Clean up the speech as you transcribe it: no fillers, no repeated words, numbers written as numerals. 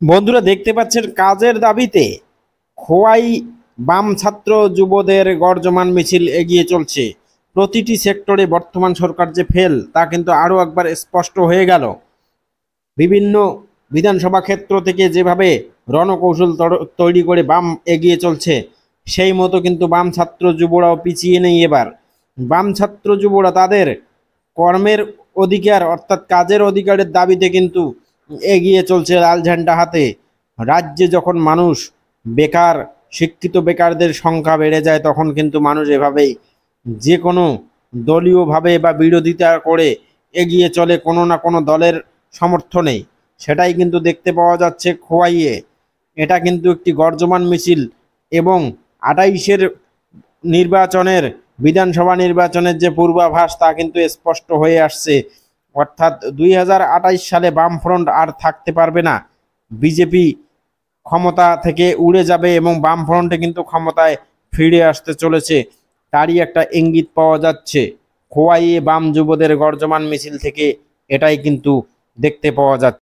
বন্ধুরা দেখতে পাচ্ছেন কাজের দাবিতে খোয়াই বাম ছাত্র যুবদের গর্জমান মিছিল এগিয়ে চলছে। প্রতিটি সেক্টরে বর্তমান সরকার যে ফেল তা কিন্তু আরো একবার স্পষ্ট হয়ে গেল। বিভিন্ন বিধানসভা ক্ষেত্র থেকে যেভাবে রণকৌশল তৈরি করে বাম এগিয়ে চলছে, সেই মতো কিন্তু বাম ছাত্র যুবরাও পিছিয়ে নেই। এবার বাম ছাত্র যুবরা তাদের কর্মের অধিকার অর্থাৎ কাজের অধিকারের দাবিতে কিন্তু এগিয়ে চলছে লাল ঝান্ডা হাতে। রাজ্যে যখন মানুষ বেকার, শিক্ষিত বেকারদের সংখ্যা বেড়ে যায়, তখন কিন্তু মানুষ এভাবেই যে কোনো দলীয়ভাবে বা বিরোধিতা করে এগিয়ে চলে কোনো না কোনো দলের সমর্থনে। সেটাই কিন্তু দেখতে পাওয়া যাচ্ছে খোয়াইয়ে। এটা কিন্তু একটি গর্জমান মিছিল এবং ২৮-এর নির্বাচনের, বিধানসভা নির্বাচনের যে পূর্বাভাস তা কিন্তু স্পষ্ট হয়ে আসছে। অর্থাৎ ২০২৮ সালে বামফ্রন্ট আর থাকতে পারবে না। বিজেপি ক্ষমতা থেকে উড়ে যাবে এবং বামফ্রন্টে কিন্তু ক্ষমতায় ফিরে আসতে চলেছে, তারই একটা ইঙ্গিত পাওয়া যাচ্ছে খোয়াইয়ে বাম যুবদের গর্জমান মিছিল থেকে। এটাই কিন্তু দেখতে পাওয়া যাচ্ছে।